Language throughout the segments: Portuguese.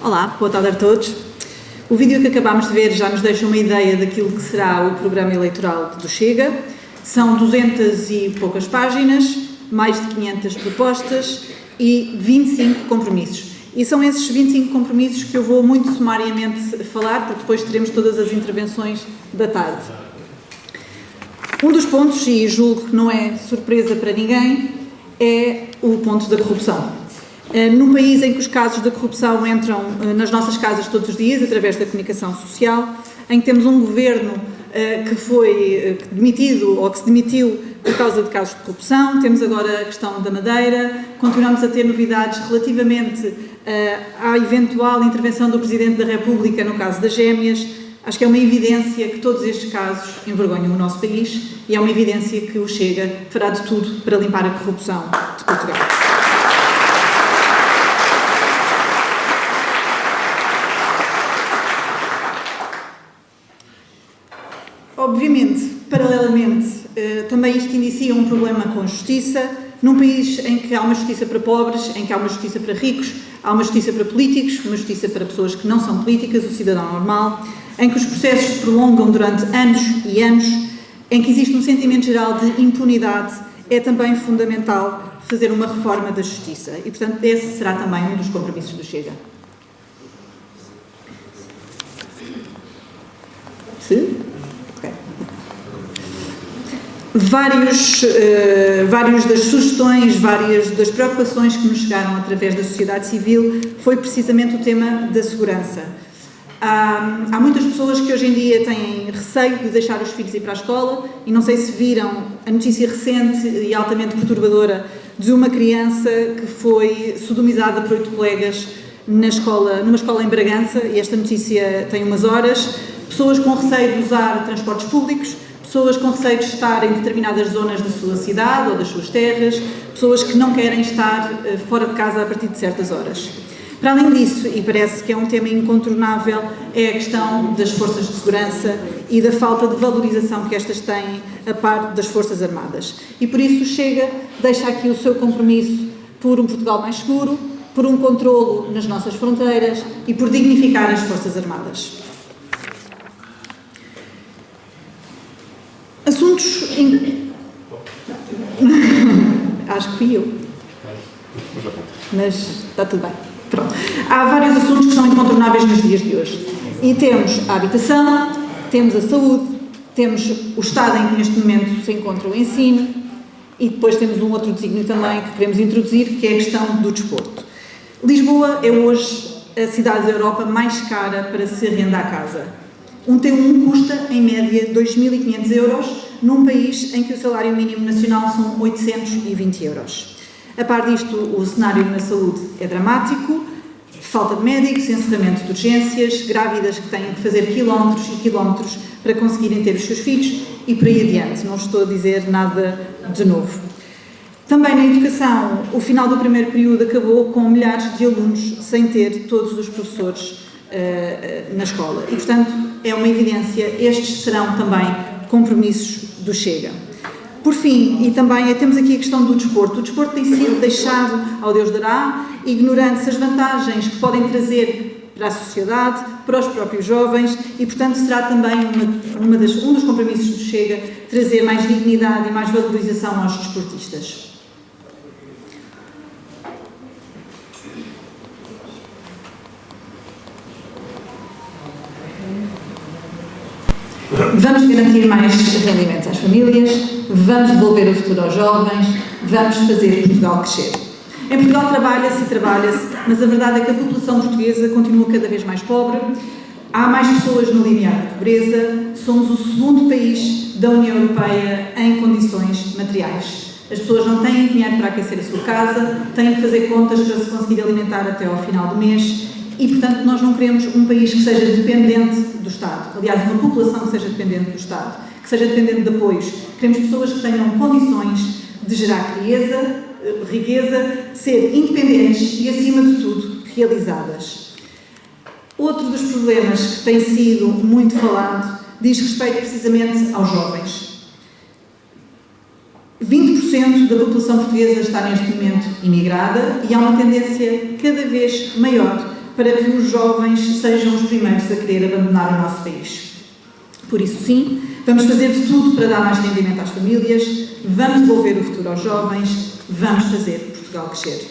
Olá, boa tarde a todos. O vídeo que acabámos de ver já nos deixa uma ideia daquilo que será o programa eleitoral do Chega. São 200 e poucas páginas, mais de 500 propostas e 25 compromissos. E são esses 25 compromissos que eu vou muito sumariamente falar, porque depois teremos todas as intervenções da tarde. Um dos pontos, e julgo que não é surpresa para ninguém, é o ponto da corrupção. Num país em que os casos da corrupção entram nas nossas casas todos os dias, através da comunicação social, em que temos um governo que foi demitido ou que se demitiu por causa de casos de corrupção, temos agora a questão da Madeira, continuamos a ter novidades relativamente à eventual intervenção do Presidente da República no caso das gêmeas. Acho que é uma evidência que todos estes casos envergonham o nosso país e é uma evidência que o Chega fará de tudo para limpar a corrupção de Portugal. Obviamente, paralelamente, também isto inicia um problema com a justiça, num país em que há uma justiça para pobres, em que há uma justiça para ricos, há uma justiça para políticos, uma justiça para pessoas que não são políticas, o cidadão normal, em que os processos se prolongam durante anos e anos, em que existe um sentimento geral de impunidade, é também fundamental fazer uma reforma da justiça. E, portanto, esse será também um dos compromissos do Chega. Sim? Vários das sugestões, várias das preocupações que nos chegaram através da sociedade civil foi precisamente o tema da segurança. Há muitas pessoas que hoje em dia têm receio de deixar os filhos ir para a escola e não sei se viram a notícia recente e altamente perturbadora de uma criança que foi sodomizada por 8 colegas numa escola em Bragança, e esta notícia tem umas horas. Pessoas com receio de usar transportes públicos, pessoas com receio de estar em determinadas zonas da sua cidade ou das suas terras, pessoas que não querem estar fora de casa a partir de certas horas. Para além disso, e parece que é um tema incontornável, é a questão das forças de segurança e da falta de valorização que estas têm a par das Forças Armadas. E por isso o Chega deixa aqui o seu compromisso por um Portugal mais seguro, por um controlo nas nossas fronteiras e por dignificar as Forças Armadas. Assuntos... Acho que fui eu. Mas está tudo bem. Pronto. Há vários assuntos que são incontornáveis nos dias de hoje. E temos a habitação, temos a saúde, temos o estado em que neste momento se encontra o ensino e depois temos um outro desígnio também que queremos introduzir, que é a questão do desporto. Lisboa é hoje a cidade da Europa mais cara para se arrendar casa. Um T1 custa, em média, 2.500 euros, num país em que o salário mínimo nacional são 820 euros. A par disto, o cenário na saúde é dramático, falta de médicos, encerramento de urgências, grávidas que têm que fazer quilómetros e quilómetros para conseguirem ter os seus filhos e por aí adiante. Não estou a dizer nada de novo. Também na educação, o final do primeiro período acabou com milhares de alunos sem ter todos os professores na escola. E, portanto, é uma evidência, estes serão também compromissos do Chega. Por fim, e também temos aqui a questão do desporto. O desporto tem sido deixado ao Deus dará, ignorando-se as vantagens que podem trazer para a sociedade, para os próprios jovens e, portanto, será também um dos compromissos do Chega trazer mais dignidade e mais valorização aos desportistas. Vamos garantir mais rendimentos às famílias, vamos devolver o futuro aos jovens, vamos fazer Portugal crescer. Em Portugal trabalha-se, mas a verdade é que a população portuguesa continua cada vez mais pobre, há mais pessoas no limiar de pobreza, somos o segundo país da União Europeia em condições materiais. As pessoas não têm dinheiro para aquecer a sua casa, têm que fazer contas para se conseguir alimentar até ao final do mês. E, portanto, nós não queremos um país que seja dependente do Estado. Aliás, uma população que seja dependente do Estado, que seja dependente de apoios. Queremos pessoas que tenham condições de gerar riqueza, de ser independentes e, acima de tudo, realizadas. Outro dos problemas que tem sido muito falado diz respeito precisamente aos jovens. 20% da população portuguesa está neste momento imigrada e há uma tendência cada vez maior para que os jovens sejam os primeiros a querer abandonar o nosso país. Por isso, sim, vamos fazer de tudo para dar mais rendimento às famílias, vamos devolver o futuro aos jovens, vamos fazer Portugal crescer.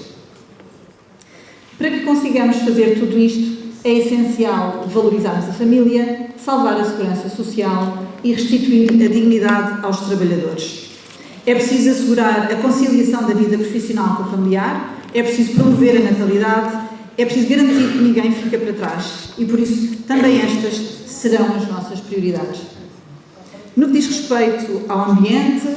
Para que consigamos fazer tudo isto, é essencial valorizarmos a família, salvar a segurança social e restituir a dignidade aos trabalhadores. É preciso assegurar a conciliação da vida profissional com a familiar, é preciso promover a natalidade, é preciso garantir que ninguém fica para trás e, por isso, também estas serão as nossas prioridades. No que diz respeito ao ambiente,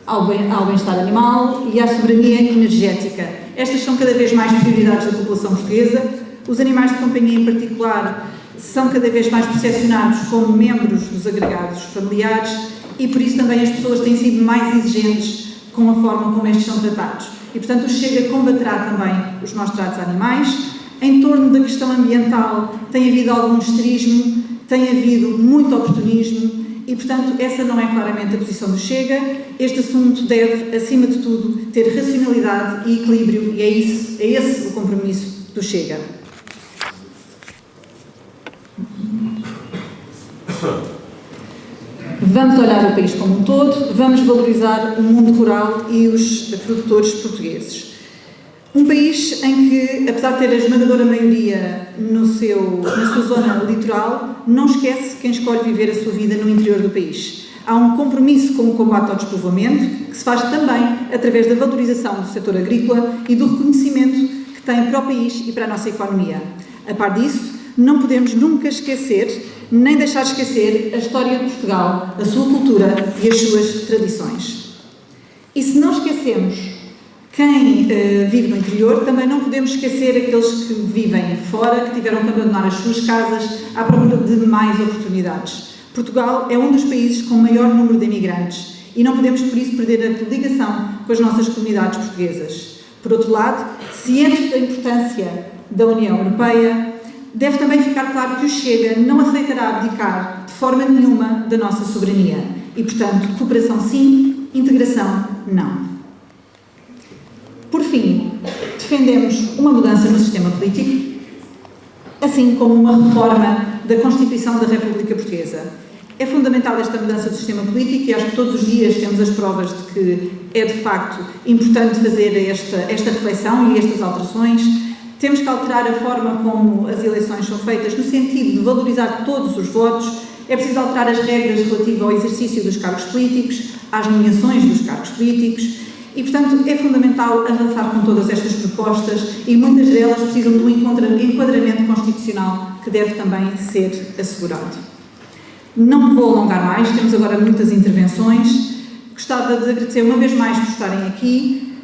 ao bem-estar animal e à soberania energética, estas são cada vez mais prioridades da população portuguesa. Os animais de companhia, em particular, são cada vez mais percepcionados como membros dos agregados familiares e, por isso, também as pessoas têm sido mais exigentes com a forma como estes são tratados. E, portanto, o Chega combaterá também os maus tratos a animais. Em torno da questão ambiental tem havido algum esterismo, tem havido muito oportunismo e, portanto, essa não é claramente a posição do Chega. Este assunto deve, acima de tudo, ter racionalidade e equilíbrio e é esse o compromisso do Chega. Vamos olhar o país como um todo, vamos valorizar o mundo rural e os produtores portugueses. Um país em que, apesar de ter a esmagadora maioria na sua zona litoral, não esquece quem escolhe viver a sua vida no interior do país. Há um compromisso com o combate ao despovoamento, que se faz também através da valorização do setor agrícola e do reconhecimento que tem para o país e para a nossa economia. A par disso, não podemos nunca esquecer, nem deixar de esquecer, a história de Portugal, a sua cultura e as suas tradições. E se não esquecemos quem vive no interior, também não podemos esquecer aqueles que vivem fora, que tiveram que abandonar as suas casas à procura de mais oportunidades. Portugal é um dos países com o maior número de imigrantes e não podemos, por isso, perder a ligação com as nossas comunidades portuguesas. Por outro lado, cientes da importância da União Europeia, deve também ficar claro que o Chega não aceitará abdicar de forma nenhuma da nossa soberania e, portanto, cooperação sim, integração não. Por fim, defendemos uma mudança no sistema político, assim como uma reforma da Constituição da República Portuguesa. É fundamental esta mudança do sistema político e acho que todos os dias temos as provas de que é, de facto, importante fazer esta reflexão e estas alterações. Temos que alterar a forma como as eleições são feitas no sentido de valorizar todos os votos. É preciso alterar as regras relativas ao exercício dos cargos políticos, às nomeações dos cargos políticos e, portanto, é fundamental avançar com todas estas propostas e muitas delas precisam de um enquadramento constitucional que deve também ser assegurado. Não me vou alongar mais, temos agora muitas intervenções. Gostava de agradecer uma vez mais por estarem aqui.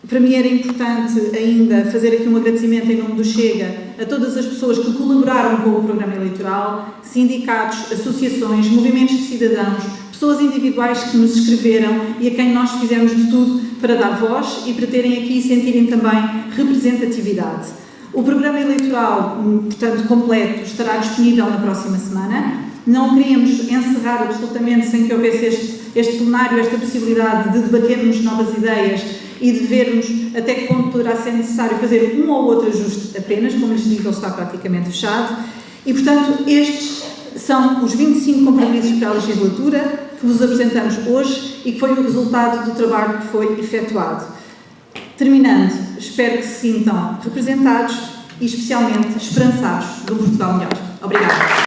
Para mim era importante ainda fazer aqui um agradecimento em nome do Chega a todas as pessoas que colaboraram com o programa eleitoral, sindicatos, associações, movimentos de cidadãos, pessoas individuais que nos escreveram e a quem nós fizemos de tudo para dar voz e para terem aqui e sentirem também representatividade. O programa eleitoral, portanto, completo, estará disponível na próxima semana. Não queríamos encerrar absolutamente sem que houvesse este plenário, esta possibilidade de debatermos novas ideias e de vermos até que ponto poderá ser necessário fazer um ou outro ajuste apenas, como lhes digo, ele está praticamente fechado. E, portanto, estes são os 25 compromissos para a legislatura que vos apresentamos hoje e que foi o resultado do trabalho que foi efetuado. Terminando, espero que se sintam representados e, especialmente, esperançados de um Portugal melhor. Obrigada.